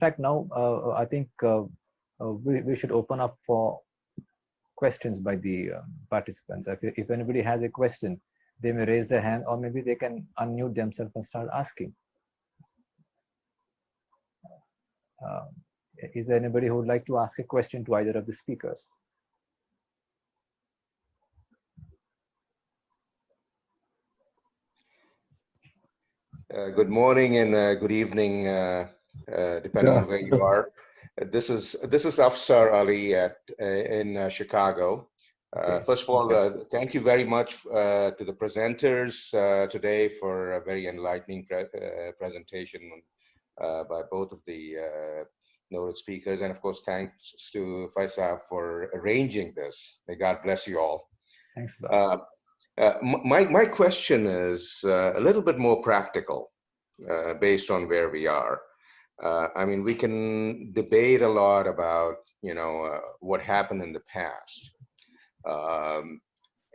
fact, now I think we should open up for questions by the participants. If anybody has a question, they may raise their hand, or maybe they can unmute themselves and start asking. Is there anybody who would like to ask a question to either of the speakers? Good morning and good evening, depending on where you are. This is Afsar Ali in Chicago. First of all, thank you very much to the presenters today for a very enlightening presentation by both of the noted speakers. And of course, thanks to Faisal for arranging this. May God bless you all. Thanks. My question is a little bit more practical based on where we are. I mean, we can debate a lot about, what happened in the past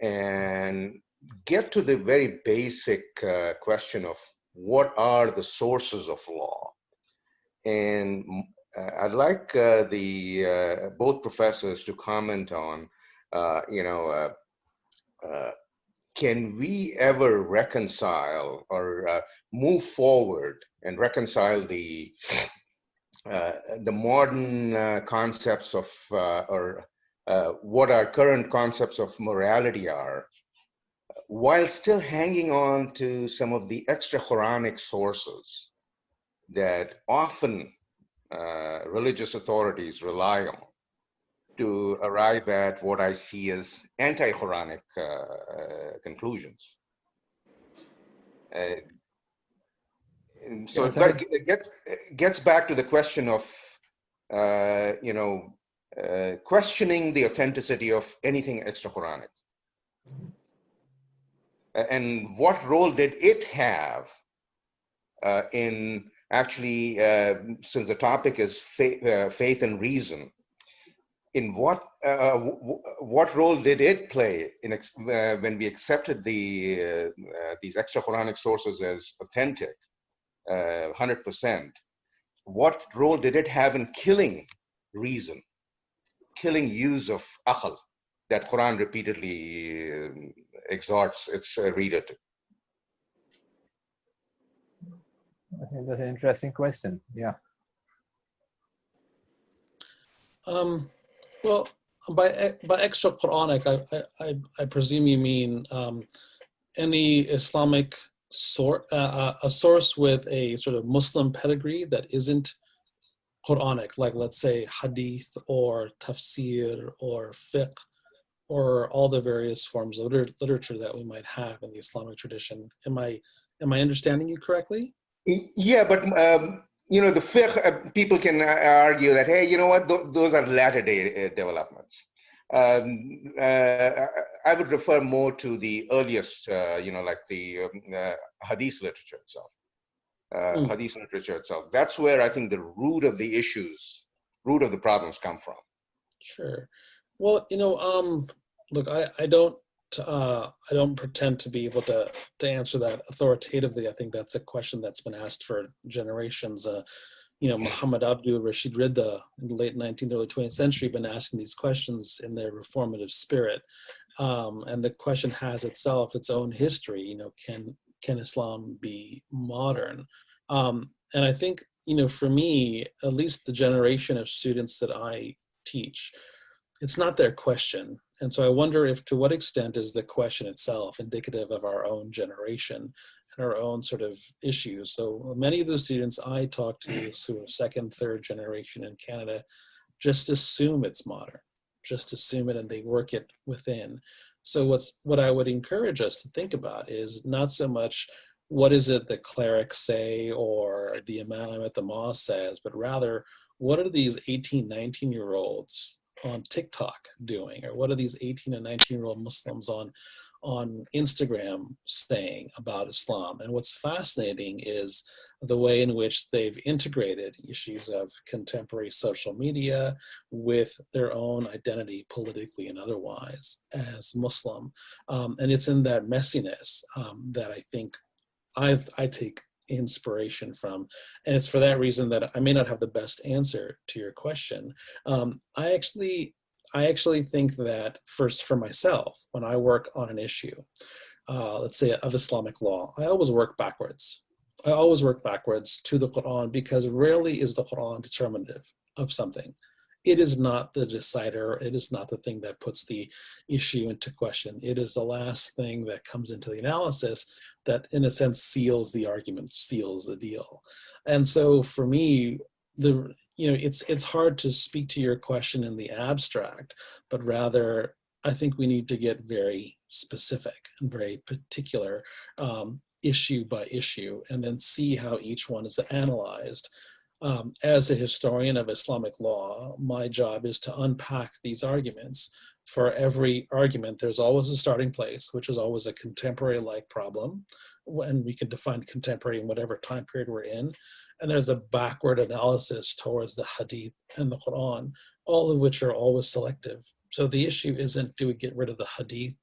and get to the very basic question of what are the sources of law. And I'd like both professors to comment on, can we ever reconcile or move forward and reconcile the modern concepts of what our current concepts of morality are, while still hanging on to some of the extra Quranic sources that often religious authorities rely on to arrive at what I see as anti-Quranic conclusions. So it gets back to the question of, questioning the authenticity of anything extra-Quranic. And what role did it have in actually, since the topic is faith and reason, in what role did it play in when we accepted these extra Quranic sources as authentic, 100%? What role did it have in killing reason, killing use of aql that Quran repeatedly exhorts its reader to? I think that's an interesting question. Yeah. Well, by extra Quranic, I presume you mean any Islamic a source with a sort of Muslim pedigree that isn't Quranic, like let's say hadith or tafsir or fiqh or all the various forms of literature that we might have in the Islamic tradition. Am I understanding you correctly? Yeah, but the fiqh, people can argue that, hey, you know what, those are latter-day developments. I would refer more to the earliest, like the hadith literature itself. Hadith literature itself. That's where I think the root of the problems come from. Sure. Well, look, I don't pretend to be able to answer that authoritatively. I think that's a question that's been asked for generations. Muhammad Abdul Rashid Ridda in the late 19th, early 20th century been asking these questions in their reformative spirit. And the question has itself its own history. Can Islam be modern? And I think, for me, at least the generation of students that I teach, it's not their question. And so I wonder to what extent is the question itself indicative of our own generation and our own sort of issues. So many of the students I talk to, sort of second, third generation in Canada, just assume it's modern, just assume it, and they work it within. So what I would encourage us to think about is not so much what is it the clerics say or the imam at the mosque says, but rather what are these 18, 19-year-olds on TikTok doing, or what are these 18 and 19-year-old Muslims on Instagram saying about Islam? And what's fascinating is the way in which they've integrated issues of contemporary social media with their own identity, politically and otherwise, as Muslim. And it's in that messiness that I think I take inspiration from. And it's for that reason that I may not have the best answer to your question. I actually think that, first, for myself, when I work on an issue, let's say of Islamic law, I always work backwards. I always work backwards to the Quran, because rarely is the Quran determinative of something. It is not the decider. It is not the thing that puts the issue into question. It is the last thing that comes into the analysis that, in a sense, seals the argument, seals the deal. And so for me, it's hard to speak to your question in the abstract, but rather I think we need to get very specific and very particular, issue by issue, and then see how each one is analyzed. As a historian of Islamic law, my job is to unpack these arguments. For every argument, there's always a starting place, which is always a contemporary-like problem, and we can define contemporary in whatever time period we're in. And there's a backward analysis towards the Hadith and the Quran, all of which are always selective. So the issue isn't, do we get rid of the Hadith?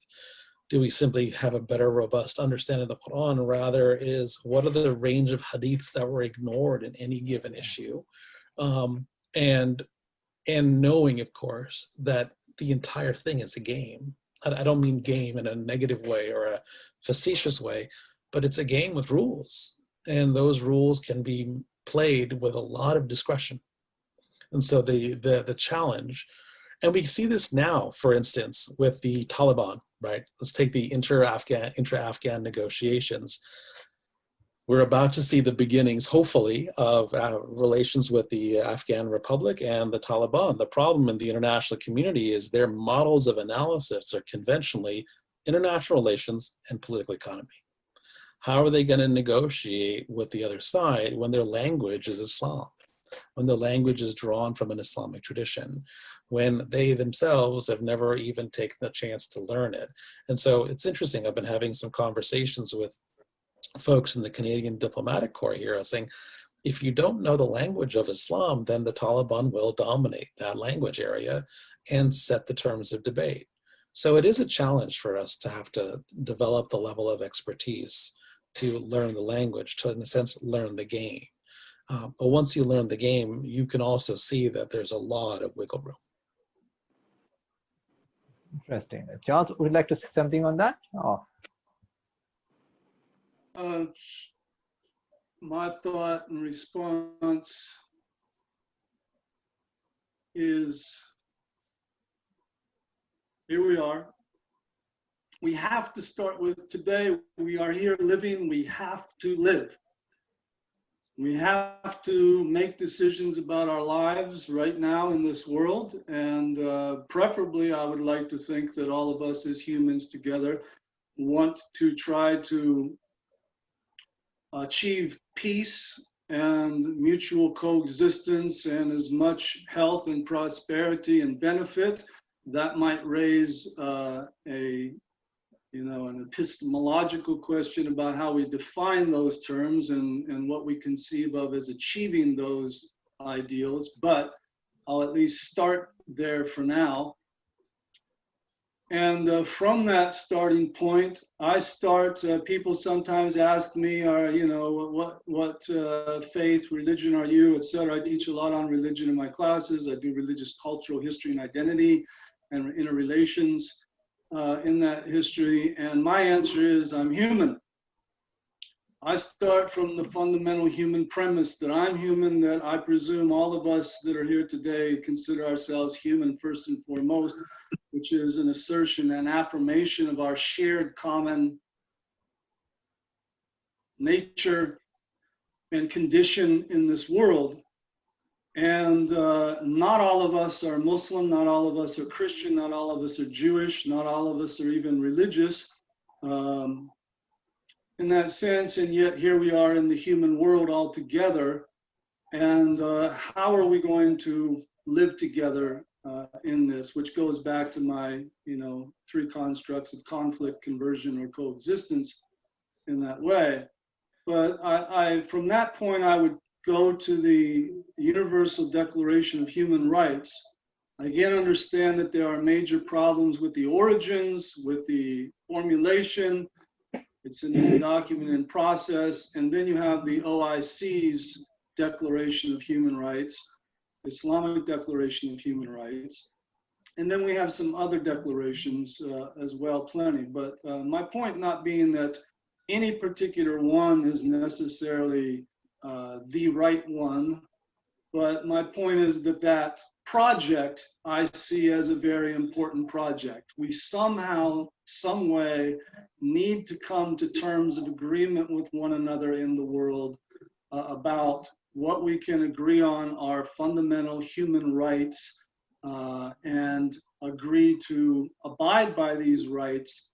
Do we simply have a better, robust understanding of the Quran? Rather is, what are the range of Hadiths that were ignored in any given issue? And knowing, of course, that the entire thing is a game. I don't mean game in a negative way or a facetious way, but it's a game with rules. And those rules can be played with a lot of discretion. And so the challenge, and we see this now, for instance, with the Taliban, right? Let's take the intra-Afghan negotiations. We're about to see the beginnings, hopefully, of relations with the Afghan Republic and the Taliban. The problem in the international community is their models of analysis are conventionally international relations and political economy. How are they going to negotiate with the other side when their language is Islam, when the language is drawn from an Islamic tradition, when they themselves have never even taken the chance to learn it? And so it's interesting. I've been having some conversations with folks in the Canadian diplomatic corps here saying, if you don't know the language of Islam, then the Taliban will dominate that language area and set the terms of debate. So it is a challenge for us to have to develop the level of expertise to learn the language, to, in a sense, learn the game. But once you learn the game, you can also see that there's a lot of wiggle room. Interesting. Charles, would you like to say something on that? Oh. My thought and response is, here we are. We have to start with today. We are here living. We have to live. We have to make decisions about our lives right now in this world. And preferably, I would like to think that all of us as humans together want to try to achieve peace and mutual coexistence and as much health and prosperity and benefit. That might raise an epistemological question about how we define those terms and what we conceive of as achieving those ideals, but I'll at least start there for now. And from that starting point, I start, people sometimes ask me, what faith, religion are you, etc. I teach a lot on religion in my classes. I do religious cultural history and identity and interrelations in that history. And my answer is, I'm human. I start from the fundamental human premise that I'm human, that I presume all of us that are here today consider ourselves human first and foremost, which is an assertion and affirmation of our shared common nature and condition in this world. And not all of us are Muslim, not all of us are Christian, not all of us are Jewish, not all of us are even religious in that sense, and yet here we are in the human world all together. And how are we going to live together in this, which goes back to my, three constructs of conflict, conversion, or coexistence in that way. But from that point, I would go to the Universal Declaration of Human Rights. I again understand that there are major problems with the origins, with the formulation, It's a new document in process. And then you have the OIC's Declaration of Human Rights, Islamic Declaration of Human Rights. And then we have some other declarations as well, plenty. But my point not being that any particular one is necessarily the right one, but my point is that that project I see as a very important project. We somehow, some way, need to come to terms of agreement with one another in the world about what we can agree on are fundamental human rights, and agree to abide by these rights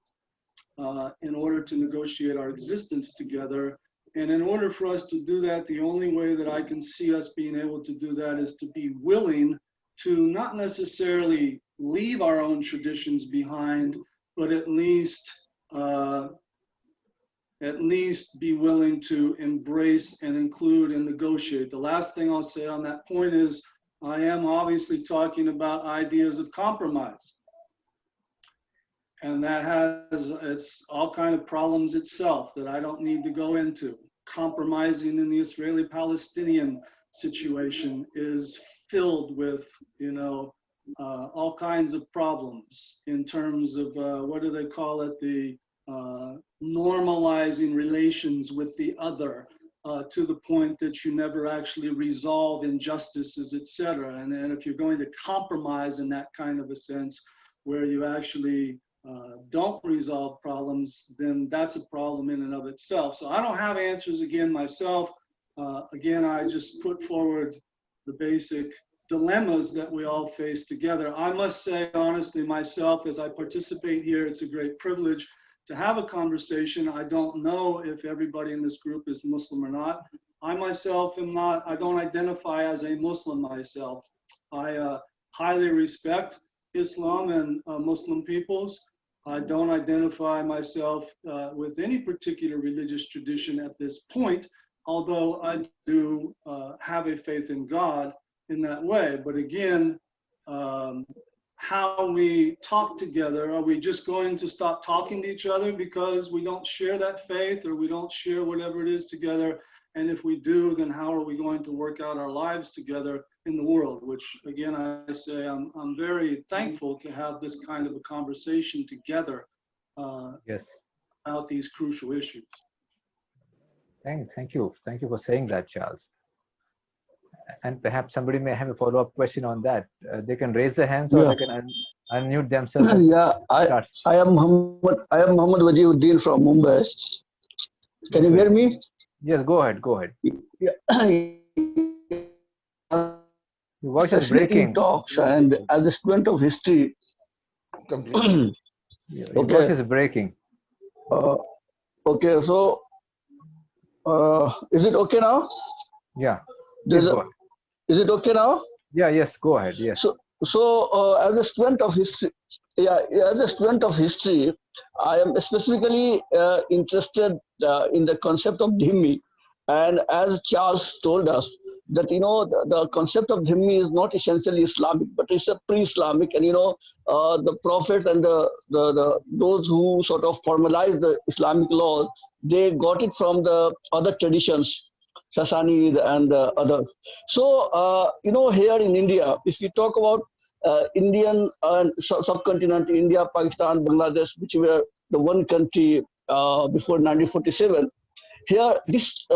in order to negotiate our existence together. And in order for us to do that, the only way that I can see us being able to do that is to be willing to not necessarily leave our own traditions behind, but at least be willing to embrace and include and negotiate. The last thing I'll say on that point is I am obviously talking about ideas of compromise. And that has it's all kind of problems itself that I don't need to go into. Compromising in the Israeli-Palestinian situation is filled with, all kinds of problems in terms of, what do they call it? The normalizing relations with the other to the point that you never actually resolve injustices, etc. And then if you're going to compromise in that kind of a sense where you actually don't resolve problems, then that's a problem in and of itself. So I don't have answers again myself. Again, I just put forward the basic dilemmas that we all face together. I must say honestly myself, as I participate here, it's a great privilege to have a conversation. I don't know if everybody in this group is Muslim or not. I myself am not, I don't identify as a Muslim myself. I highly respect Islam and Muslim peoples. I don't identify myself with any particular religious tradition at this point, although I do have a faith in God in that way. But again, how we talk together, are we just going to stop talking to each other because we don't share that faith or we don't share whatever it is together? And if we do, then how are we going to work out our lives together in the world? Which again, I say I'm very thankful to have this kind of a conversation together Yes. about these crucial issues. Thank you for saying that, Charles. And perhaps somebody may have a follow-up question on that. They can raise their hands or Yeah. they can unmute themselves. Yeah, I am Muhammad Wajiuddin from Mumbai. Can you hear me? Yes, go ahead. Yeah. Your voice is Fascinating breaking. talks, and as a student of history, Your voice is breaking. okay, so is it okay now? Yeah. Please go ahead. Is it okay now? Yeah, yes, go ahead. Yes. So as a student of history, as a student of history, I am specifically interested in the concept of dhimmi. And as Charles told us, that the concept of dhimmi is not essentially Islamic, but it's a pre-Islamic. And the prophets and those who sort of formalized the Islamic laws, they got it from the other traditions, Sassanids and others. So here in India, if we talk about Indian and subcontinent, India, Pakistan, Bangladesh, which were the one country before 1947. Here, this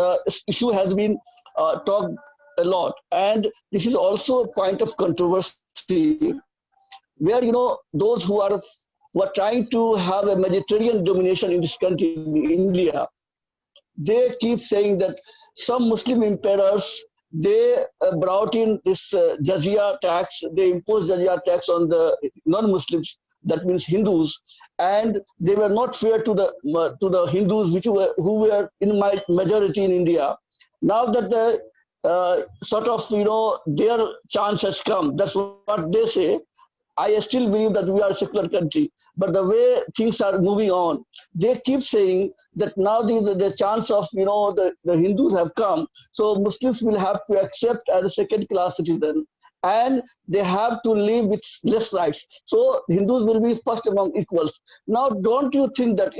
issue has been talked a lot, and this is also a point of controversy, where those who are trying to have a Mediterranean domination in this country, in India, they keep saying that some Muslim emperors, they brought in this jizya tax. They imposed jizya tax on the non-Muslims, that means Hindus, and they were not fair to the Hindus, who were in my majority in India. Now that the their chance has come, that's what they say. I still believe that we are a secular country, but the way things are moving on, they keep saying that now the chance of the Hindus have come, so Muslims will have to accept as a second-class citizen, and they have to live with less rights. So Hindus will be first among equals. Now, don't you think that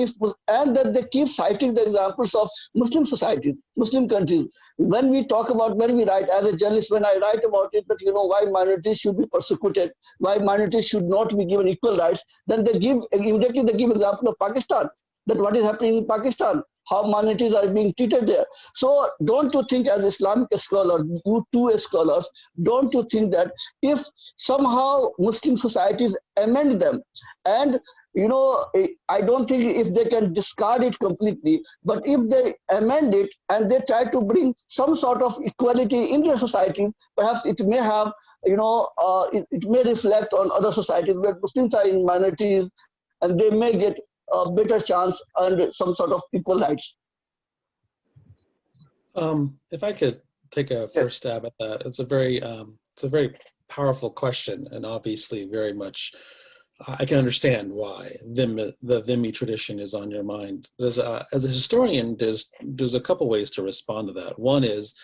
and that they keep citing the examples of Muslim societies, Muslim countries. When we write, as a journalist, when I write about it, that why minorities should be persecuted, why minorities should not be given equal rights, then they give example of Pakistan, that what is happening in Pakistan, how minorities are being treated there. So don't you think, as Islamic scholar, you too as scholars, don't you think that if somehow Muslim societies amend them, and I don't think if they can discard it completely, but if they amend it and they try to bring some sort of equality in their society, perhaps it may have, it may reflect on other societies where Muslims are in minorities, and they may get a better chance and some sort of equal rights. If I could take a first stab at that, it's a very powerful question, and obviously very much I can understand why the Dhimmi tradition is on your mind. As a historian, there's a couple ways to respond to that. One is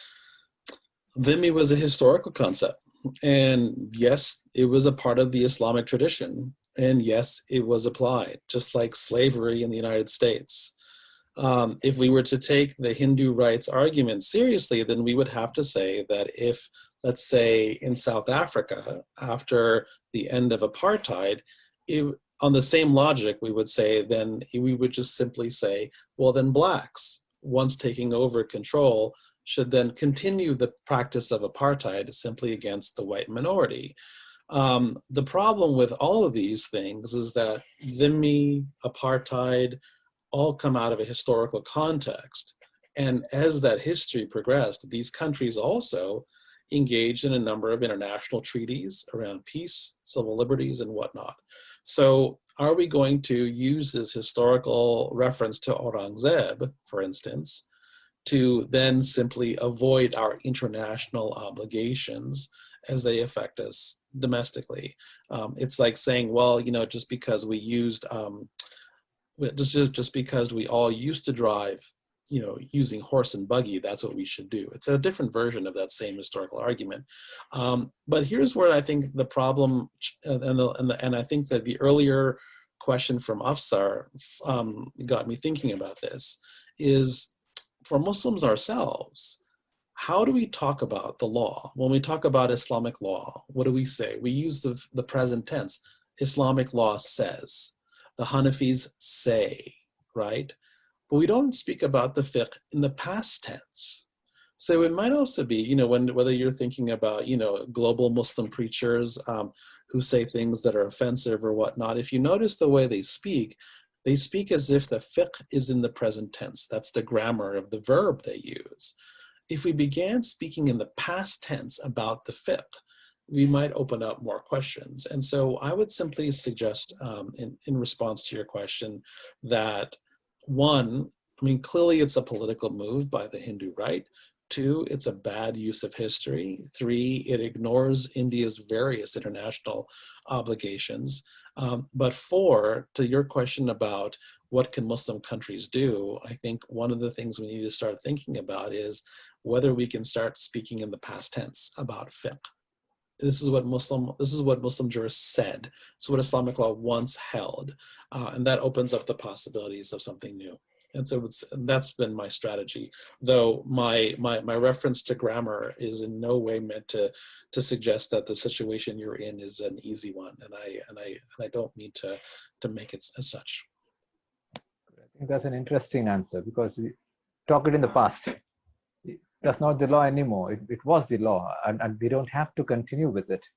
Dhimmi was a historical concept, and yes, it was a part of the Islamic tradition, and yes, it was applied, just like slavery in the United States. If we were to take the Hindu rights argument seriously, then we would have to say that if, let's say, in South Africa, after the end of apartheid, on the same logic, we would say, then we would just simply say, well, then blacks, once taking over control, should then continue the practice of apartheid simply against the white minority. The problem with all of these things is that Dhimmi, apartheid, all come out of a historical context. And as that history progressed, these countries also engaged in a number of international treaties around peace, civil liberties, and whatnot. So are we going to use this historical reference to Aurangzeb, for instance, to then simply avoid our international obligations as they affect us domestically? It's like saying, well, just because we used just because we all used to drive, using horse and buggy, that's what we should do. It's a different version of that same historical argument. But here's where I think the problem, and I think that the earlier question from Afsar got me thinking about this, is for Muslims ourselves, how do we talk about the law? When we talk about Islamic law, what do we say? We use the present tense. Islamic law says. The Hanafis say, right? But we don't speak about the fiqh in the past tense. So it might also be, whether you're thinking about, global Muslim preachers who say things that are offensive or whatnot, if you notice the way they speak as if the fiqh is in the present tense. That's the grammar of the verb they use. If we began speaking in the past tense about the fiqh, we might open up more questions. And so I would simply suggest, in response to your question, that one, clearly it's a political move by the Hindu right. Two, it's a bad use of history. Three, it ignores India's various international obligations. But four, to your question about what can Muslim countries do, I think one of the things we need to start thinking about is whether we can start speaking in the past tense about fiqh. This is what Muslim jurists said. It's what Islamic law once held. And that opens up the possibilities of something new. And so that's been my strategy, though my reference to grammar is in no way meant to suggest that the situation you're in is an easy one, and I don't mean to make it as such. I think that's an interesting answer, because we talked it in the past. That's not the law anymore. It was the law, and we don't have to continue with it.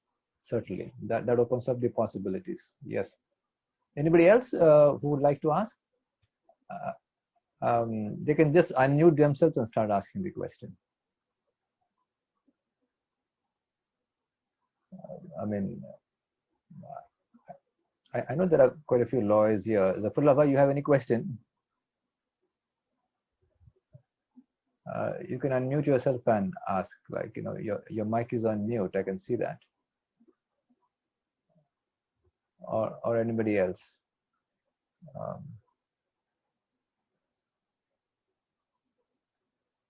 Certainly, that opens up the possibilities. Yes. Anybody else who would like to ask? They can just unmute themselves and start asking the question. I know there are quite a few lawyers here. Zafrullah, you have any question? You can unmute yourself and ask, your mic is on mute. I can see that. Or anybody else.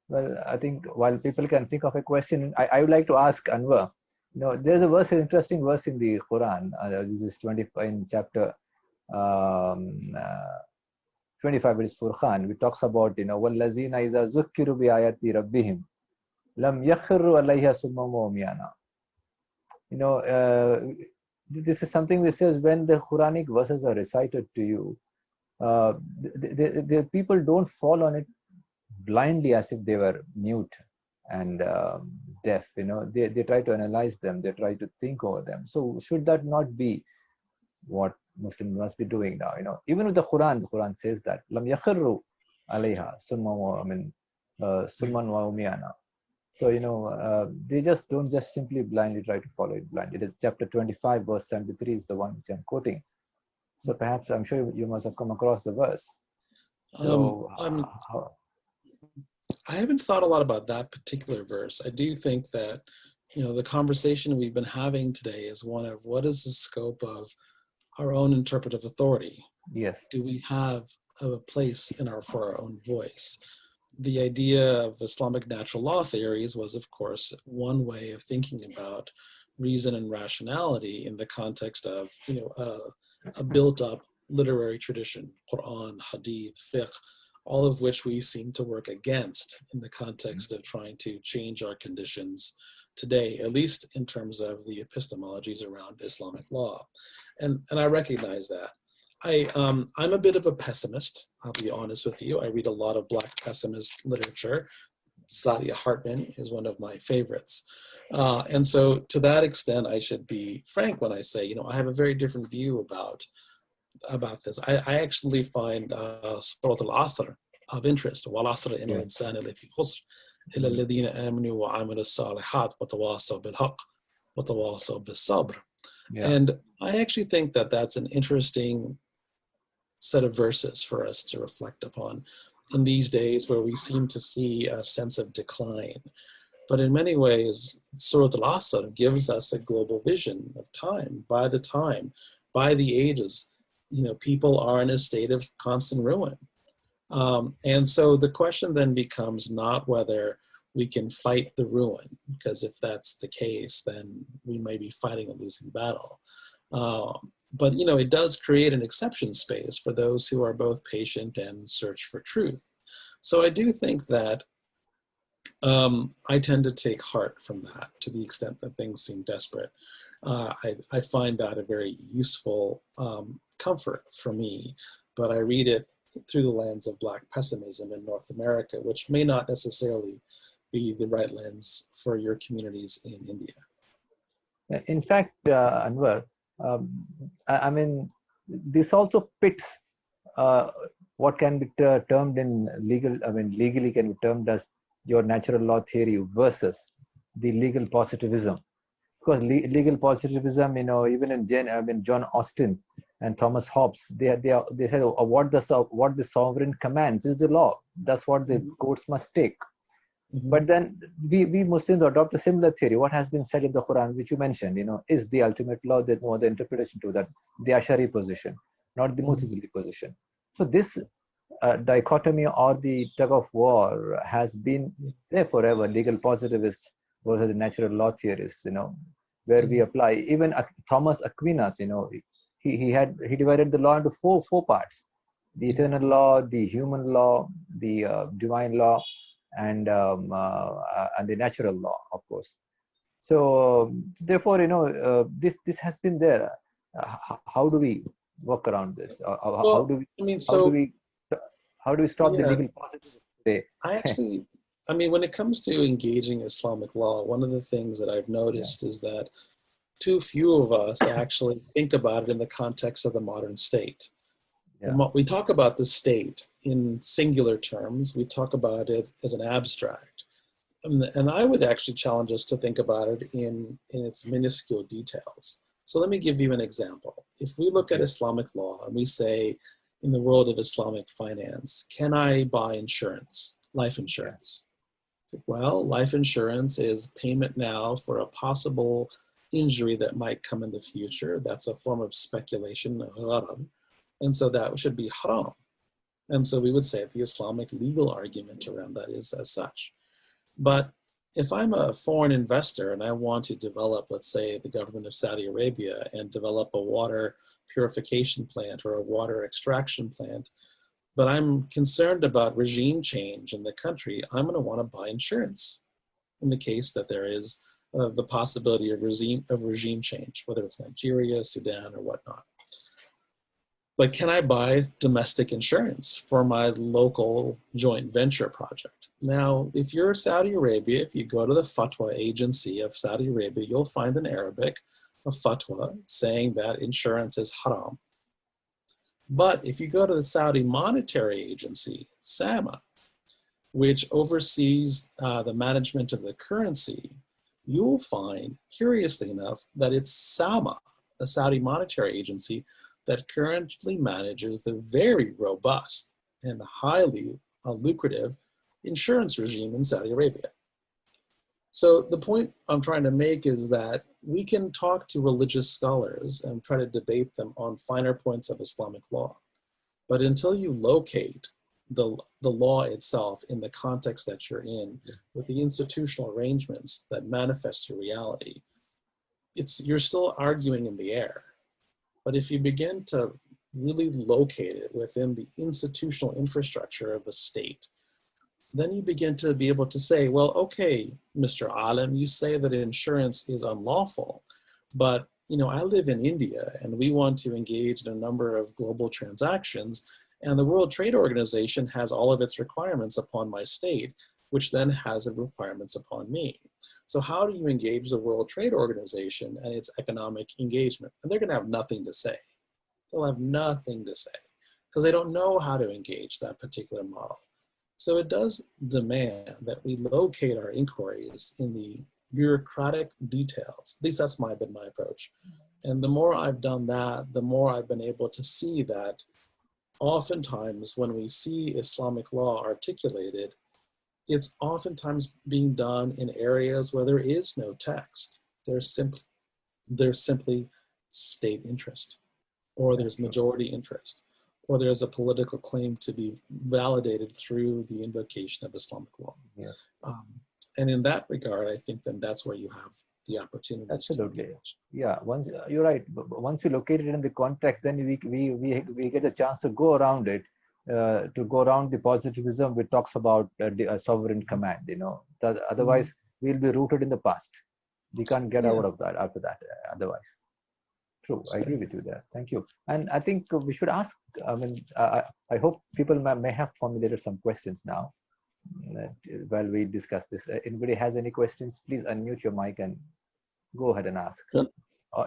Well, I think while people can think of a question, I would like to ask Anver, No, there's a verse, an interesting verse in the Quran. This is 25 in chapter 25, it is Furqan. It talks about, وَالَّذِينَ إِذَا ذُكِّرُوا بِآيَاتِ رَبِّهِمْ لَمْ يَخِرُّوا عَلَيْهَا صُمًّا وَعُمْيَانًا. This is something which says when the Quranic verses are recited to you, the people don't fall on it blindly as if they were mute and deaf. They try to analyze them, they try to think over them. So should that not be what Muslims must be doing now? Even with the Quran says that lam yakhirru alayha summan wa umyana. So they just don't just simply blindly try to follow it blindly. It is chapter 25 verse 73 is the one which I'm quoting. So perhaps I'm sure you must have come across the verse. So I haven't thought a lot about that particular verse. I do think that, the conversation we've been having today is one of what is the scope of our own interpretive authority? Yes. Do we have a place for our own voice? The idea of Islamic natural law theories was, of course, one way of thinking about reason and rationality in the context of, a built-up literary tradition, Quran, Hadith, fiqh, all of which we seem to work against in the context of trying to change our conditions today, at least in terms of the epistemologies around Islamic law. And I recognize that. I'm a bit of a pessimist, I'll be honest with you. I read a lot of Black pessimist literature. Sadia Hartman is one of my favorites. And so to that extent, I should be frank when I say, I have a very different view about this. I actually find Surat al-Asr of interest. وَالْعَصْرِ إِنَّ الْإِنسَانَ لَفِي خُسْرٍ إِلَّا الَّذِينَ آمَنُوا وَعَمِلُوا الصَّالِحَاتِ وَتَوَاصَوْا بِالْحَقِّ وَتَوَاصَوْا بِالصَّبْرِ. And I actually think that that's an interesting set of verses for us to reflect upon in these days where we seem to see a sense of decline. But in many ways, Surat al-Asr gives us a global vision of time. By the ages, people are in a state of constant ruin. And so the question then becomes not whether we can fight the ruin, because if that's the case, then we may be fighting a losing battle. But it does create an exception space for those who are both patient and search for truth. So I do think that I tend to take heart from that to the extent that things seem desperate. I find that a very useful comfort for me, but I read it through the lens of Black pessimism in North America, which may not necessarily be the right lens for your communities in India. In fact, Anwar, I mean, this also pits what can be termed in legally can be termed as your natural law theory versus the legal positivism. Because legal positivism, even in John Austin and Thomas Hobbes, they said what the sovereign commands is the law. That's what the courts must take. But then we Muslims adopt a similar theory. What has been said in the Quran, which you mentioned, is the ultimate law. There's no other interpretation to that. The Ash'ari position, not the Mu'tazili position. So this dichotomy or the tug of war has been there forever. Legal positivists versus the natural law theorists, where we apply. Even Thomas Aquinas, he divided the law into four parts: the eternal law, the human law, the divine law, and the natural law, of course. So therefore, this has been there. How do we work around this? How do we stop the legal positivism today? When it comes to engaging Islamic law, one of the things that I've noticed is that too few of us actually think about it in the context of the modern state. Yeah. We talk about the state in singular terms. We talk about it as an abstract. And I would actually challenge us to think about it in its minuscule details. So let me give you an example. If we look at Islamic law and we say, in the world of Islamic finance, can I buy insurance, life insurance? Well, life insurance is payment now for a possible injury that might come in the future. That's a form of speculation, gharar. And so that should be haram. And so we would say the Islamic legal argument around that is as such. But if I'm a foreign investor and I want to develop, let's say, the government of Saudi Arabia and develop a water purification plant or a water extraction plant, but I'm concerned about regime change in the country, I'm going to want to buy insurance in the case that there is the possibility of regime change, whether it's Nigeria, Sudan, or whatnot. But can I buy domestic insurance for my local joint venture project? Now, if you're Saudi Arabia, if you go to the fatwa agency of Saudi Arabia, you'll find in Arabic a fatwa saying that insurance is haram. But if you go to the Saudi Monetary Agency, SAMA, which oversees the management of the currency, you'll find, curiously enough, that it's SAMA, the Saudi Monetary Agency, that currently manages the very robust and highly lucrative insurance regime in Saudi Arabia. So the point I'm trying to make is that we can talk to religious scholars and try to debate them on finer points of Islamic law. But until you locate the law itself in the context that you're in, with the institutional arrangements that manifest your reality, you're still arguing in the air. But if you begin to really locate it within the institutional infrastructure of the state, then you begin to be able to say, well, okay, Mr. Alim, you say that insurance is unlawful, but I live in India and we want to engage in a number of global transactions, and the World Trade Organization has all of its requirements upon my state, which then has requirements upon me. So how do you engage the World Trade Organization and its economic engagement? And they're going to have nothing to say. They'll have nothing to say because they don't know how to engage that particular model. So it does demand that we locate our inquiries in the bureaucratic details. At least that's been my approach. And the more I've done that, the more I've been able to see that oftentimes when we see Islamic law articulated, it's oftentimes being done in areas where there is no text. There's simply state interest, or there's majority interest, or there's a political claim to be validated through the invocation of Islamic law. Yes. And in that regard, I think then that's where you have the opportunity. Absolutely. Yeah, once you're right. Once you locate it in the context, then we get a chance to go around it, to go around the positivism which talks about sovereign command. Otherwise we'll be rooted in the past. We can't get out of that after that. Otherwise, true. I agree with you there. Thank you. And I think we should ask. I hope people may have formulated some questions now while we discuss this. Anybody has any questions? Please unmute your mic and go ahead and ask.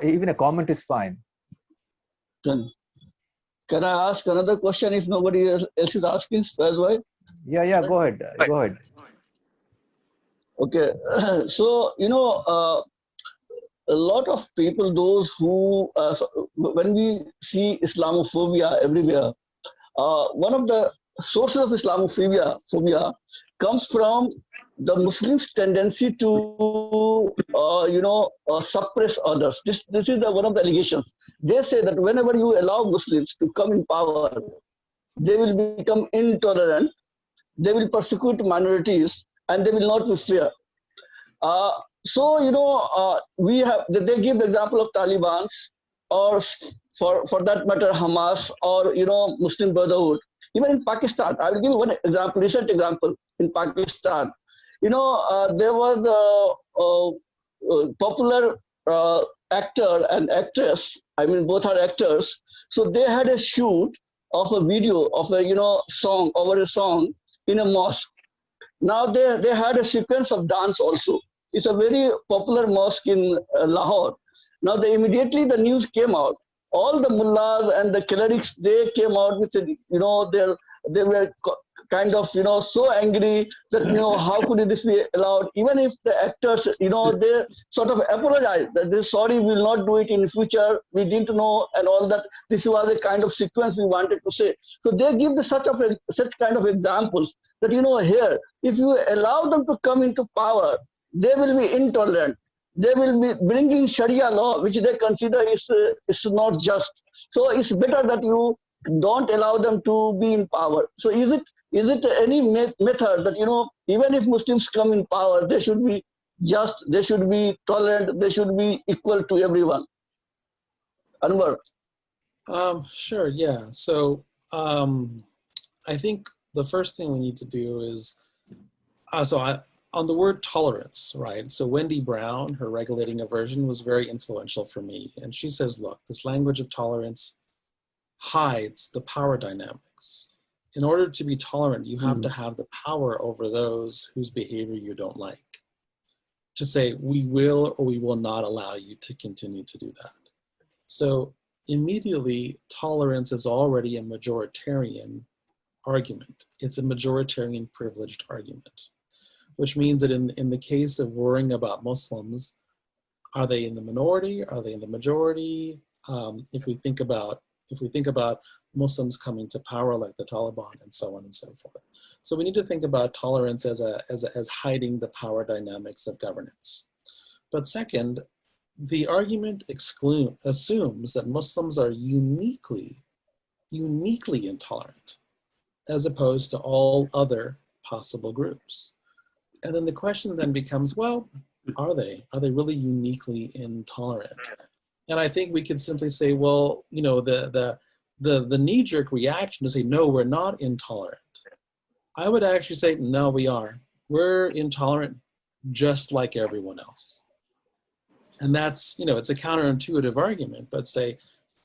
Even a comment is fine. Can I ask another question if nobody else is asking as well? Yeah, go ahead. Go ahead. Okay, so a lot of people, those who, when we see Islamophobia everywhere, one of the sources of Islamophobia comes from the Muslims' tendency to, suppress others. This is one of the allegations. They say that whenever you allow Muslims to come in power, they will become intolerant, they will persecute minorities, and they will not be fair. They give the example of Taliban, or for that matter, Hamas, or Muslim Brotherhood. Even in Pakistan, I will give you one example, recent example. In Pakistan, there was a popular actor and actress. I mean, both are actors. So they had a shoot of a video of a song over a song in a mosque. Now they had a sequence of dance also. It's a very popular mosque in Lahore. Now immediately the news came out. All the mullahs and the clerics, they came out with they were kind of so angry that how could this be allowed? Even if the actors they sort of apologized that they're sorry, we will not do it in the future. We didn't know and all that. This was the kind of sequence we wanted to say. So they give such kind of examples that here, if you allow them to come into power, they will be intolerant. They will be bringing Sharia law, which they consider is not just. So it's better that you don't allow them to be in power. So is it any method that even if Muslims come in power, they should be just, they should be tolerant, they should be equal to everyone. Anwar. Sure, yeah. So I think the first thing we need to do is, on the word tolerance, right? So Wendy Brown, her regulating aversion was very influential for me. And she says, look, this language of tolerance hides the power dynamics. In order to be tolerant, you have to have the power over those whose behavior you don't like. To say, we will or we will not allow you to continue to do that. So immediately, tolerance is already a majoritarian argument. It's a majoritarian privileged argument, which means that in the case of worrying about Muslims, are they in the minority? Are they in the majority? If we think about Muslims coming to power like the Taliban and so on and so forth. So we need to think about tolerance as hiding the power dynamics of governance. But second, the argument assumes that Muslims are uniquely intolerant as opposed to all other possible groups. And then the question then becomes, well, are they really uniquely intolerant? And I think we could simply say, well, you know, the knee-jerk reaction to say, no, we're not intolerant. I would actually say, no, we are. We're intolerant just like everyone else. And that's, you know, it's a counterintuitive argument, but say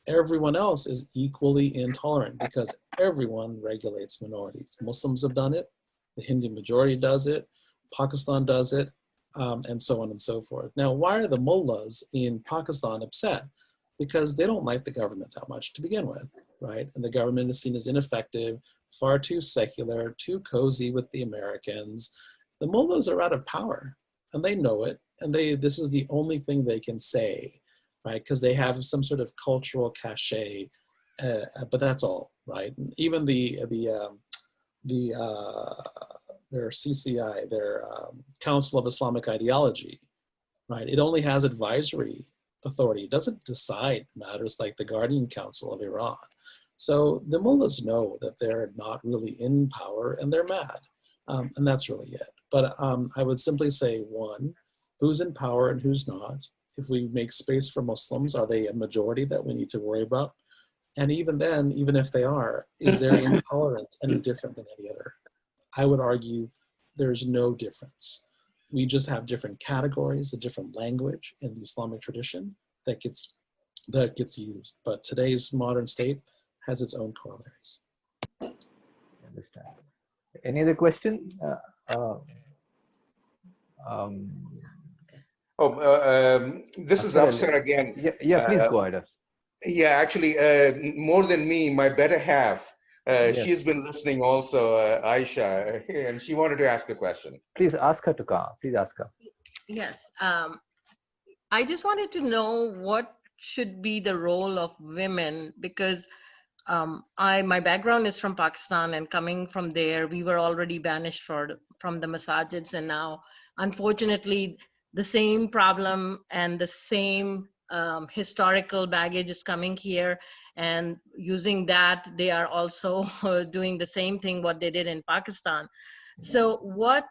everyone else is equally intolerant because everyone regulates minorities. Muslims have done it, the Hindu majority does it, Pakistan does it, and so on and so forth. Now, why are the mullahs in Pakistan upset? Because they don't like the government that much to begin with, right? And the government is seen as ineffective, far too secular, too cozy with the Americans. The mullahs are out of power, and they know it, and this is the only thing they can say, right? Because they have some sort of cultural cachet, but that's all, right? And even their CCI, their Council of Islamic Ideology, right? It only has advisory authority. It doesn't decide matters like the Guardian Council of Iran. So the mullahs know that they're not really in power and they're mad. And that's really it. But I would simply say, one, who's in power and who's not? If we make space for Muslims, are they a majority that we need to worry about? And even then, even if they are, is their intolerance any different than any other? I would argue there's no difference. We just have different categories, a different language in the Islamic tradition that gets used. But today's modern state has its own corollaries. I understand. Any other question? This is Afsar again. Yeah, please go ahead. Yeah, actually, more than me, my better half. Yes. She's been listening also, Aisha, and she wanted to ask a question. Please ask her to come. Please ask her. Yes. I just wanted to know what should be the role of women, because my background is from Pakistan, and coming from there, we were already banished from the masajids, and now, unfortunately, the same problem and the same historical baggage is coming here, and using that, they are also doing the same thing what they did in Pakistan. So what,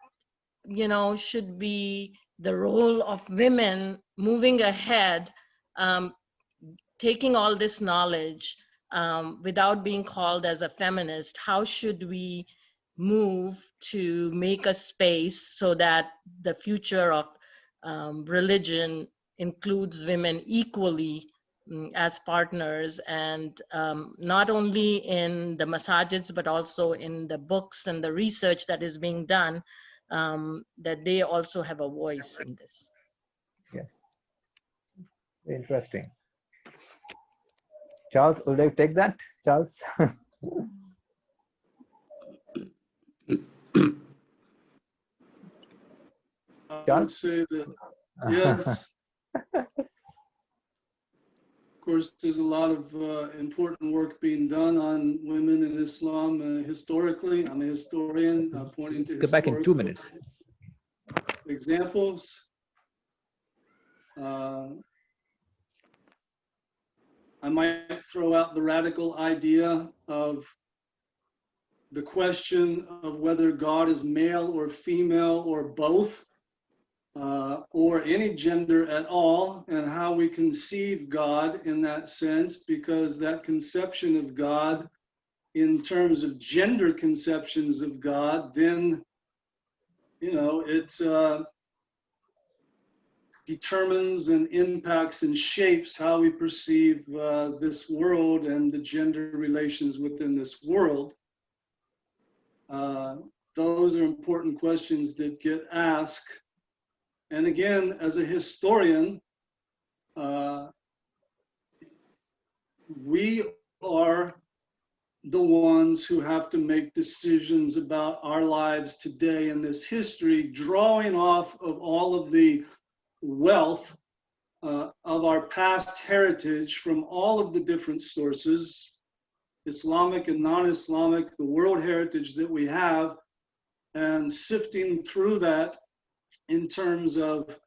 should be the role of women moving ahead, taking all this knowledge without being called as a feminist? How should we move to make a space so that the future of religion includes women equally as partners, and not only in the masajids, but also in the books and the research that is being done, that they also have a voice in this? Yes. Interesting. Charles, would you take that? Charles? I would say that, yes. Of course, there's a lot of important work being done on women in Islam historically. I'm a historian, pointing to Let's go back in 2 minutes. Examples. I might throw out the radical idea of the question of whether God is male or female or both, or any gender at all, and how we conceive God in that sense, because that conception of God in terms of gender conceptions of God, then, you know, it determines and impacts and shapes how we perceive this world and the gender relations within this world. Those are important questions that get asked. And again, as a historian, we are the ones who have to make decisions about our lives today in this history, drawing off of all of the wealth of our past heritage from all of the different sources, Islamic and non-Islamic, the world heritage that we have, and sifting through that in terms of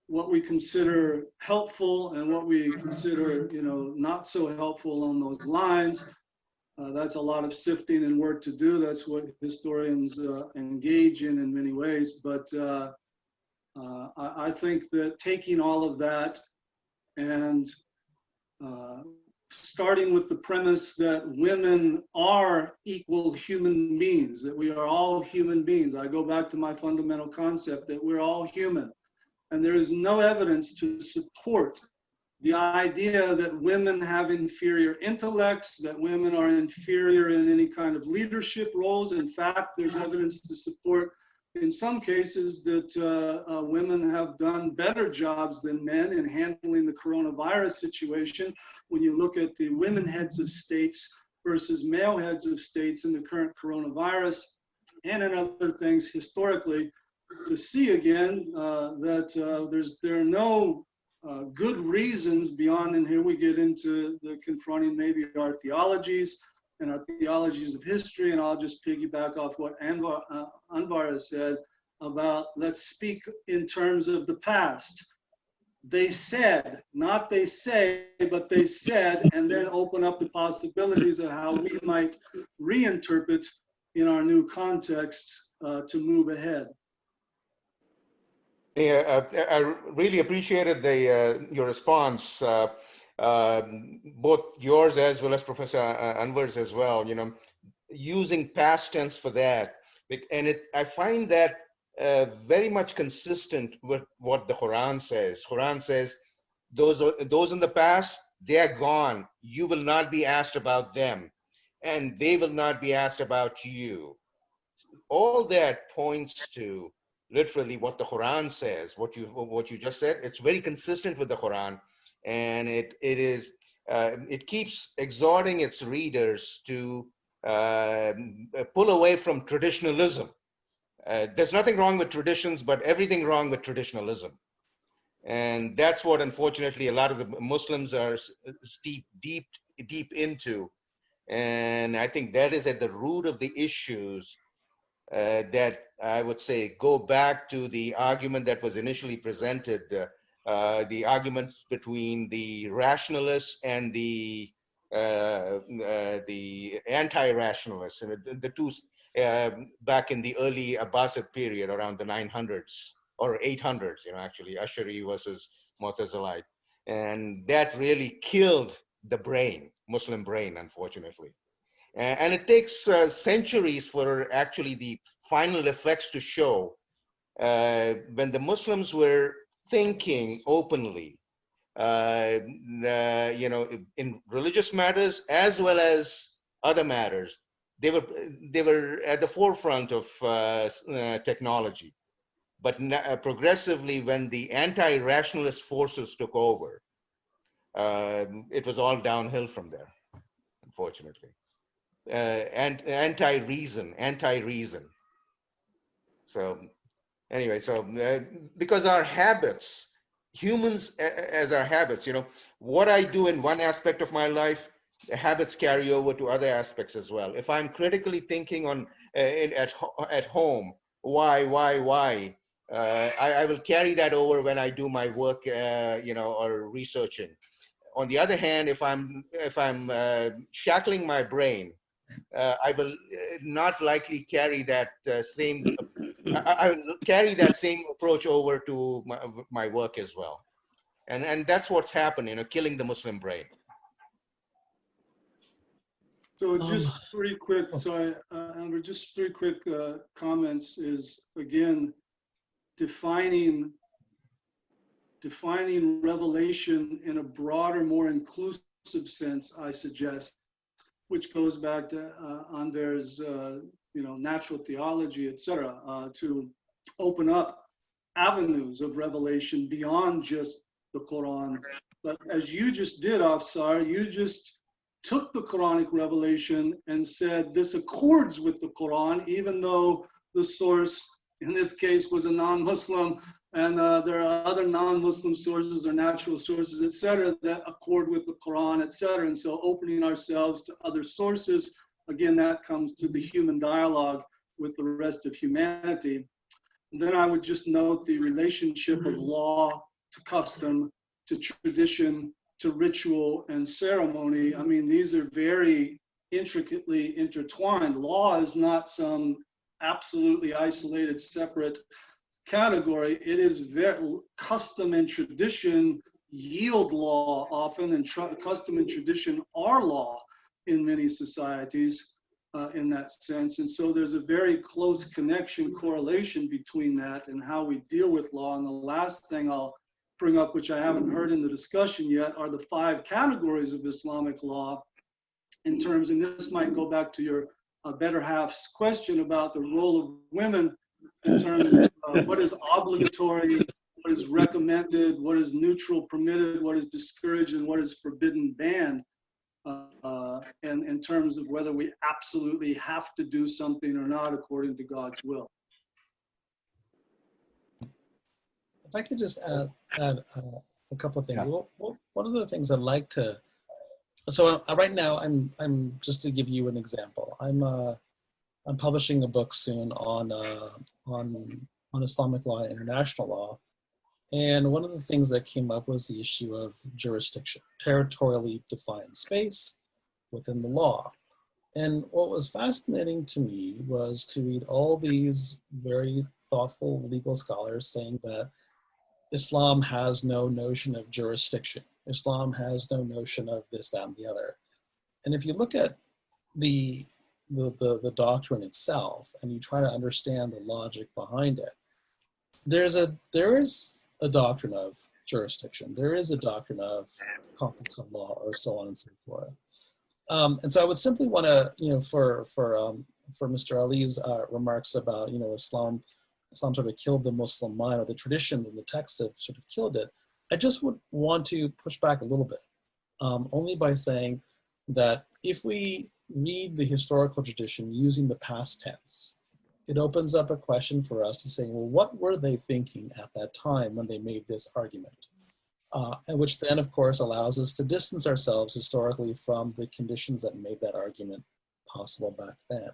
what we consider helpful and what we consider, you know, not so helpful on those lines. That's a lot of sifting and work to do. That's what historians engage in many ways. But I think that taking all of that and starting with the premise that women are equal human beings, that we are all human beings. I go back to my fundamental concept that we're all human. And there is no evidence to support the idea that women have inferior intellects, that women are inferior in any kind of leadership roles. In fact, there's evidence to support, in some cases, that women have done better jobs than men in handling the coronavirus situation. When you look at the women heads of states versus male heads of states in the current coronavirus, and in other things historically, to see again that there are no good reasons beyond, and here we get into the confronting maybe our theologies and our theologies of history, and I'll just piggyback off what Anvar has said about let's speak in terms of the past. They said, not they say, but they said, and then open up the possibilities of how we might reinterpret in our new context to move ahead. Yeah, I really appreciated your response, both yours as well as Professor Anvar's as well. You know, using past tense for that, and I find that very much consistent with what the Quran says. Quran says, those in the past, they are gone. You will not be asked about them, and they will not be asked about you. All that points to literally what the Quran says, what you just said. It's very consistent with the Quran, and it keeps exhorting its readers to pull away from traditionalism. There's nothing wrong with traditions, but everything wrong with traditionalism, and that's what unfortunately a lot of the Muslims are deep into, and I think that is at the root of the issues. That I would say go back to the argument that was initially presented, the arguments between the rationalists and the anti-rationalists, and the two back in the early Abbasid period around the 900s or 800s, you know, actually Ash'ari versus Mu'tazilite, and that really killed the Muslim brain, unfortunately. And it takes centuries for actually the final effects to show. When the Muslims were thinking openly, you know, in religious matters as well as other matters, they were at the forefront of technology. But progressively, when the anti-rationalist forces took over, it was all downhill from there, unfortunately. And anti-reason. So anyway, so because our habits, humans as our habits, you know, what I do in one aspect of my life, the habits carry over to other aspects as well. If I'm critically thinking on at home, why, I will carry that over when I do my work, you know, or researching. On the other hand, if I'm shackling my brain I will not likely carry that same. I will carry that same approach over to my work as well, and that's what's happened. Killing the Muslim brain. So just three quick, sorry, Amber, just three quick comments is, again, defining revelation in a broader, more inclusive sense, I suggest, which goes back to Anver's, natural theology, etc., to open up avenues of revelation beyond just the Quran. But as you just did, Afsar, you just took the Quranic revelation and said this accords with the Quran, even though the source in this case was a non-Muslim, and there are other non-Muslim sources or natural sources, etc., that accord with the Quran, etc. And so opening ourselves to other sources, again, that comes to the human dialogue with the rest of humanity. And then I would just note the relationship of law to custom, to tradition, to ritual and ceremony. I mean, these are very intricately intertwined. Law is not some absolutely isolated, separate category. It is very custom and tradition yield law often, and custom and tradition are law in many societies in that sense. And so there's a very close connection, correlation between that and how we deal with law. And the last thing I'll bring up, which I haven't heard in the discussion yet, are the 5 categories of Islamic law in terms, and this might go back to your better half's question about the role of women in terms of what is obligatory, what is recommended, what is neutral permitted, what is discouraged, and what is forbidden banned, and in terms of whether we absolutely have to do something or not according to God's will. If I could just add a couple of things. Yeah. Well, one of the things I'd like to, so right now I'm just to give you an example. I'm publishing a book soon on Islamic law and international law, and one of the things that came up was the issue of jurisdiction, territorially defined space within the law. And what was fascinating to me was to read all these very thoughtful legal scholars saying that Islam has no notion of jurisdiction. Islam has no notion of this, that, and the other. And if you look at the doctrine itself and you try to understand the logic behind it, there is a doctrine of jurisdiction. There is a doctrine of conflicts of law, or so on and so forth. And so I would simply want to, for Mr. Ali's remarks about, Islam sort of killed the Muslim mind, or the traditions and the texts have sort of killed it. I just would want to push back a little bit, only by saying that if we read the historical tradition using the past tense, it opens up a question for us to say, well, what were they thinking at that time when they made this argument? And which then, of course, allows us to distance ourselves historically from the conditions that made that argument possible back then.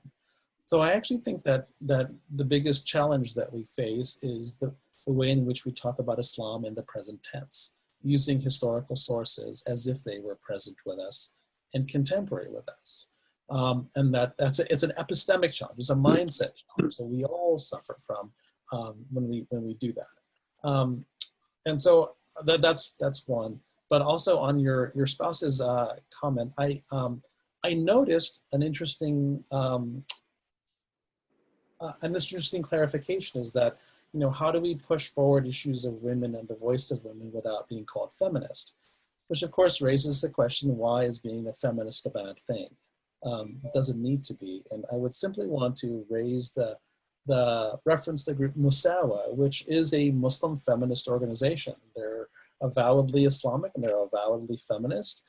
So I actually think that the biggest challenge that we face is the way in which we talk about Islam in the present tense, using historical sources as if they were present with us and contemporary with us. And it's an epistemic challenge, it's a mindset challenge that we all suffer from when we do that. And so that's one. But also on your spouse's comment, I noticed an interesting clarification is that, how do we push forward issues of women and the voice of women without being called feminist? Which of course raises the question, why is being a feminist a bad thing? It doesn't need to be. And I would simply want to raise the reference the group Musawa, which is a Muslim feminist organization. They're avowedly Islamic and they're avowedly feminist,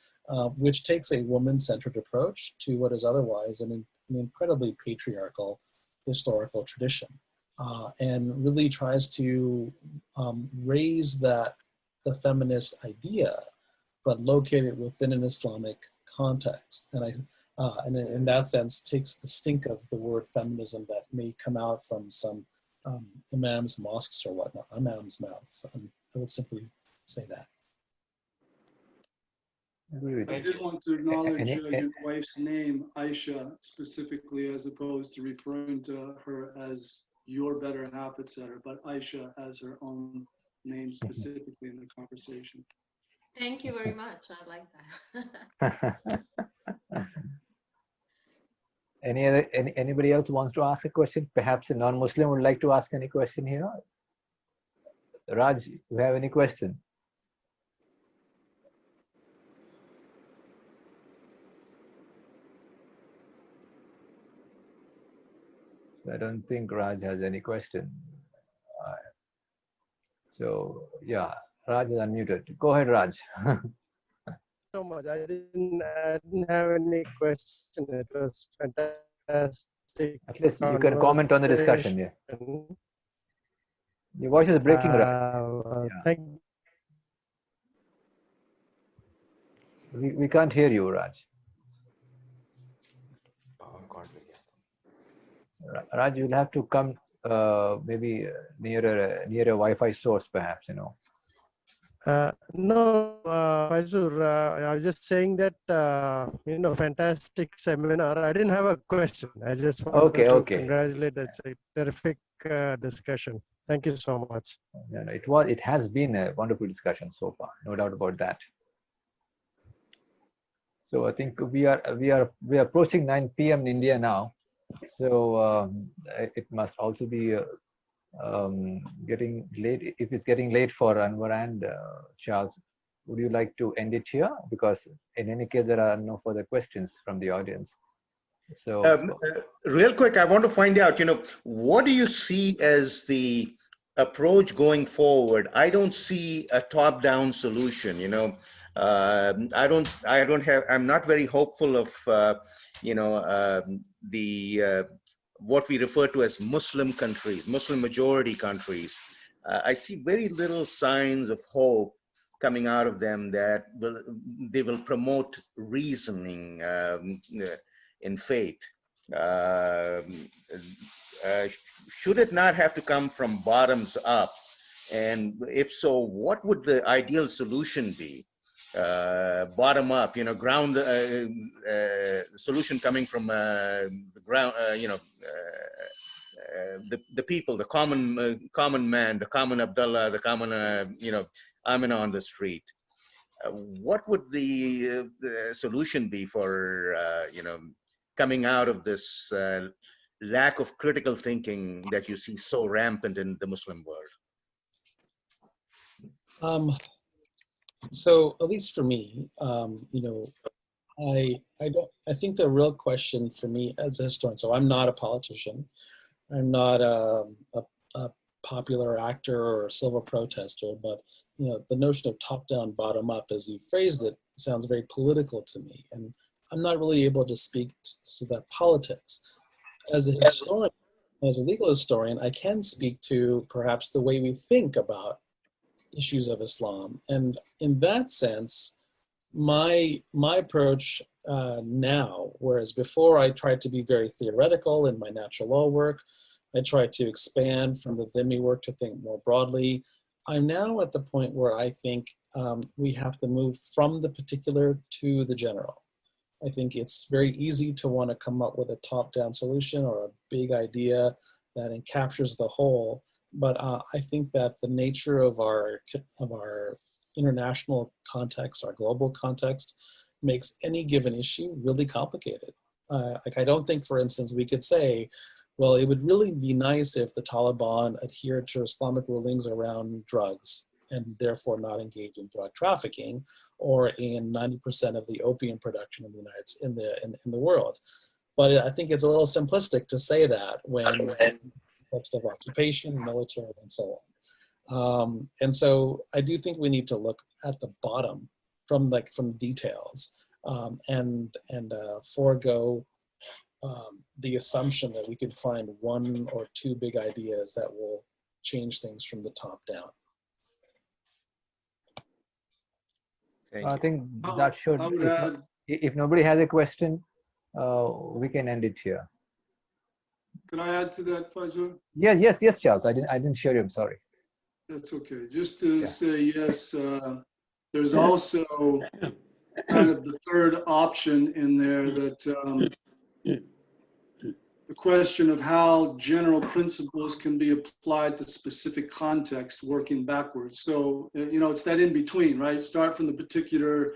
which takes a woman-centered approach to what is otherwise an incredibly patriarchal historical tradition, and really tries to raise the feminist idea, but locate it within an Islamic context. And in that sense, takes the stink of the word feminism that may come out from some imams, mosques, or whatnot, imams' mouths. I would simply say that. Agree with I you. did want to acknowledge Any, your wife's name, Aisha, specifically, as opposed to referring to her as your better half, etc., but Aisha as her own name specifically in the conversation. Thank you very much. I like that. anybody else wants to ask a question? Perhaps a non-Muslim would like to ask any question here. Raj, you have any question? I don't think Raj has any question. So yeah, Raj is unmuted. Go ahead, Raj. So much. I didn't have any question. It was fantastic. At least you can comment on the discussion. Yeah. Your voice is breaking, Raj. Yeah. We can't hear you, Raj. Raj, you'll have to come maybe near a Wi-Fi source, perhaps. You know. No, Faizur, I was just saying that, fantastic seminar. I didn't have a question. I just wanted to congratulate. It's a terrific discussion. Thank you so much. Yeah, it has been a wonderful discussion so far, no doubt about that. So I think we are approaching 9 p.m. in India now. So it must also be getting late. If it's getting late for Anver and Charles, would you like to end it here? Because in any case, there are no further questions from the audience. So real quick, I want to find out, what do you see as the approach going forward? I don't see a top-down solution, I'm not very hopeful of, what we refer to as Muslim countries, Muslim majority countries. I see very little signs of hope coming out of them that they will promote reasoning in faith. Should it not have to come from bottoms up? And if so, what would the ideal solution be? Bottom up, ground solution coming from the ground, the people, the common man, the common Abdullah, the common Amina on the street. What would the solution be for coming out of this lack of critical thinking that you see so rampant in the Muslim world? So at least for me, I think the real question for me as a historian, so I'm not a politician, I'm not a popular actor or a civil protester, but the notion of top down, bottom up, as you phrased it, sounds very political to me, and I'm not really able to speak to that politics. As a historian, as a legal historian, I can speak to perhaps the way we think about issues of Islam. And in that sense, my approach now, whereas before I tried to be very theoretical in my natural law work, I tried to expand from the dhimmi work to think more broadly. I'm now at the point where I think we have to move from the particular to the general. I think it's very easy to want to come up with a top-down solution or a big idea that encaptures the whole. But I think that the nature of our international context, our global context, makes any given issue really complicated. I don't think, for instance, we could say, well, it would really be nice if the Taliban adhered to Islamic rulings around drugs and therefore not engage in drug trafficking or in 90% of the opium production in the world. But I think it's a little simplistic to say that when of occupation, military, and so on. And so I do think we need to look at the bottom from details and forego the assumption that we could find one or two big ideas that will change things from the top down. I think that should, if nobody has a question, we can end it here. Can I add to that, Faizul? Yeah, yes, Charles. I didn't share you. I'm sorry. That's okay. Just to say yes. There's also kind third option in there that the question of how general principles can be applied to specific context, working backwards. So, it's that in between, right? Start from the particular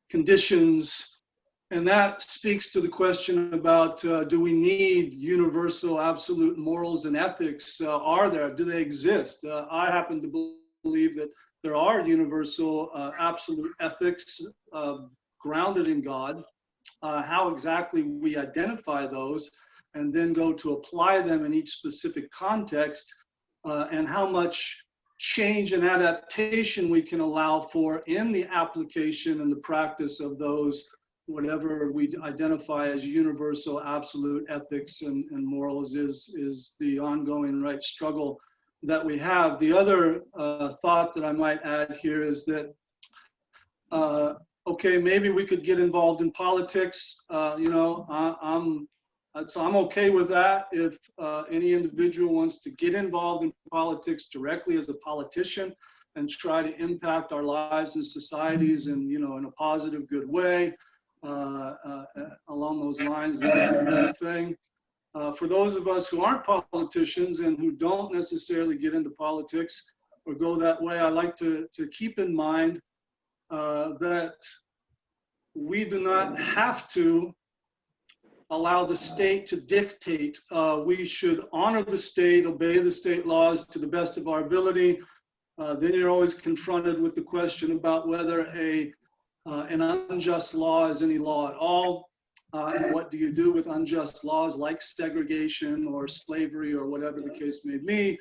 conditions. And that speaks to the question about, do we need universal absolute morals and ethics? Do they exist? I happen to believe that there are universal absolute ethics grounded in God. How exactly we identify those and then go to apply them in each specific context, and how much change and adaptation we can allow for in the application and the practice of those, whatever we identify as universal absolute ethics and morals is the ongoing struggle that we have. The other thought that I might add here is that okay, maybe we could get involved in politics. I'm okay with that. If any individual wants to get involved in politics directly as a politician and try to impact our lives and societies in a positive, good way, along those lines, that's a great thing. For those of us who aren't politicians and who don't necessarily get into politics or go that way, I like to keep in mind that we do not have to allow the state to dictate. We should honor the state, obey the state laws to the best of our ability. Then you're always confronted with the question about whether an unjust law is any law at all. And what do you do with unjust laws like segregation or slavery or whatever the case may be?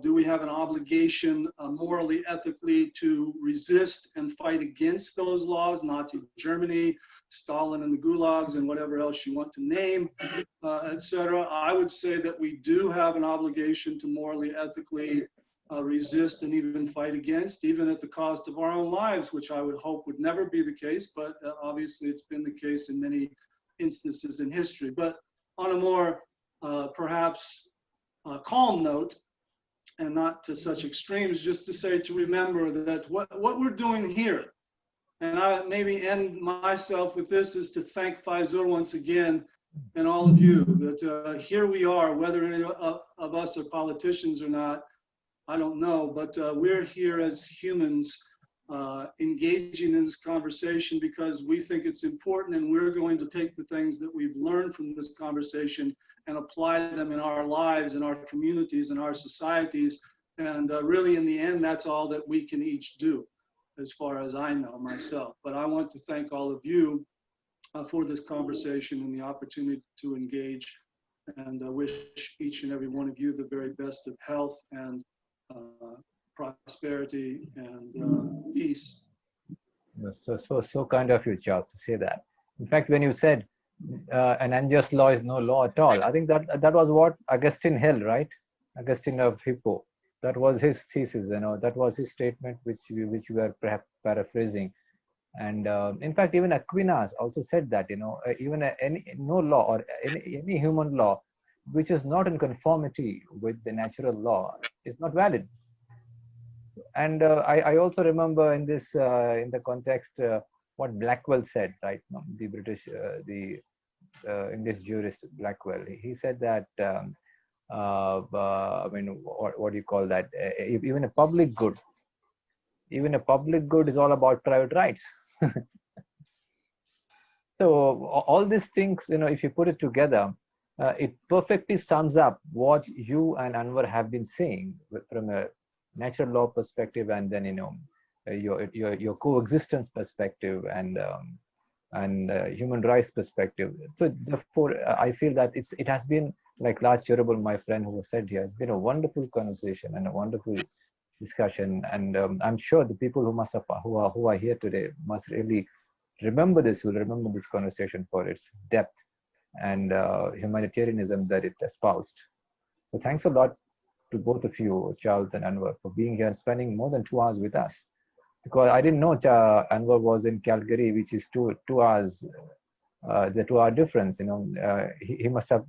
Do we have an obligation morally, ethically to resist and fight against those laws? Nazi Germany, Stalin and the gulags and whatever else you want to name, etc. I would say that we do have an obligation to morally, ethically resist and even fight against, even at the cost of our own lives, which I would hope would never be the case, but obviously it's been the case in many instances in history. But on a more perhaps calm note, and not to such extremes, just to say, to remember that what we're doing here, and I maybe end myself with this, is to thank Faizur once again and all of you, that here we are, whether any of us are politicians or not, I don't know, but we're here as humans engaging in this conversation because we think it's important, and we're going to take the things that we've learned from this conversation and apply them in our lives, in our communities, in our societies. And really, in the end, that's all that we can each do, as far as I know myself. But I want to thank all of you for this conversation and the opportunity to engage, and wish each and every one of you the very best of health and prosperity and peace. So kind of you, Charles, to say that. In fact, when you said an unjust law is no law at all, I think that was what Augustine held, right? Augustine of Hippo. That was his thesis, that was his statement, which we were perhaps paraphrasing. And in fact, even Aquinas also said that, even no law or any human law which is not in conformity with the natural law is not valid. And I also remember in this, in the context, what Blackwell said, right? The British, the English jurist Blackwell. He said that, I mean, what do you call that? Even a public good is all about private rights. So all these things, if you put it together, it perfectly sums up what you and Anver have been saying from a natural law perspective, and then your coexistence perspective, and human rights perspective. So therefore, I feel that it has been, like Raj Cherubal, my friend who said here, it's been a wonderful conversation and a wonderful discussion. And I'm sure the people who are here today must really remember this, will remember this conversation for its depth and humanitarianism that it espoused. So thanks a lot to both of you, Charles and Anver, for being here and spending more than 2 hours with us. Because I didn't know Anver was in Calgary, which is two hours, the 2 hour difference. He must have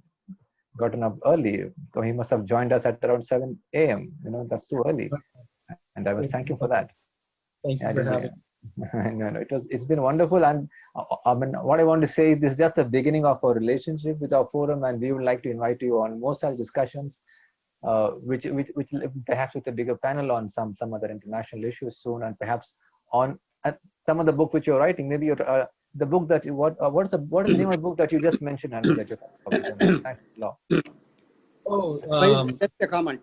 gotten up early. So he must have joined us at around 7 a.m. That's too early. And I was thanking for that. Thank you for having me. No, it's been wonderful. And I mean, what I want to say is this is just the beginning of our relationship with our forum, and we would like to invite you on more such discussions, which perhaps with a bigger panel on some other international issues soon, and perhaps on some of the book which you're writing. Maybe you're, the book that what is the name of the book that you just mentioned, Anver, that you're publishing? Thanks a lot. Oh, just a comment.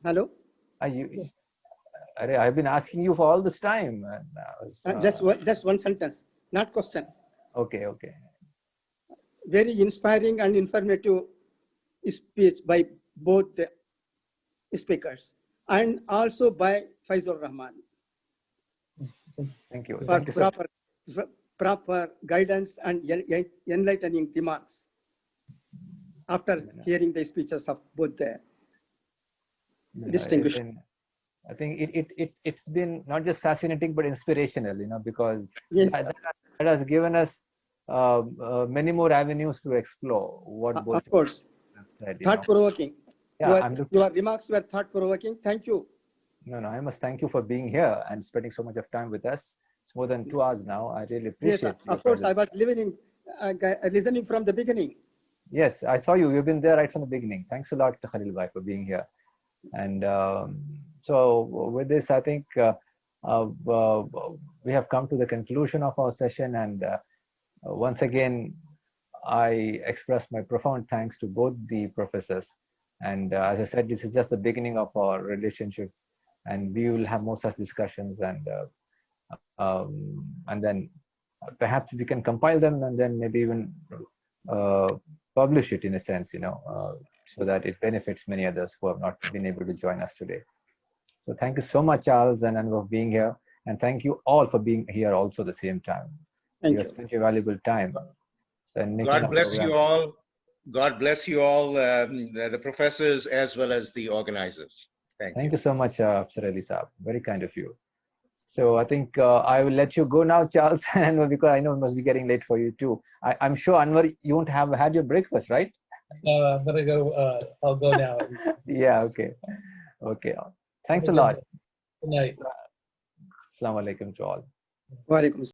Hello. I've been asking you for all this time. And, just one sentence, not question. Okay. Very inspiring and informative speech by both the speakers, and also by Faizur Rahman. Thank you. For proper guidance and enlightening remarks after hearing the speeches of both the distinguished. I think it's been not just fascinating but inspirational, because yes, that has given us many more avenues to explore what both of course have said. Thought-provoking. Yeah, your remarks were thought-provoking. Thank you. No, I must thank you for being here and spending so much of time with us. It's more than 2 hours now. I really appreciate it. Yes, of course, I was listening from the beginning. Yes, I saw you. You've been there right from the beginning. Thanks a lot, Khalil Bhai, for being here. And so with this, I think we have come to the conclusion of our session. And once again, I express my profound thanks to both the professors. And as I said, this is just the beginning of our relationship. And we will have more such discussions. And then perhaps we can compile them and then maybe even publish it in a sense, so that it benefits many others who have not been able to join us today. So thank you so much, Charles and Anver, for being here. And thank you all for being here also at the same time. Thank you. Have spent your valuable time. God bless you all. God bless you all, the professors as well as the organizers. Thank you so much, Afsar Ali Saab. Very kind of you. So I think I will let you go now, Charles, because I know it must be getting late for you too. I'm sure, Anver, you won't have had your breakfast, right? No, I'm gonna go. I'll go now. Yeah. Okay. Thanks a lot. Good night. Assalamu alaikum to all. Wa alaikum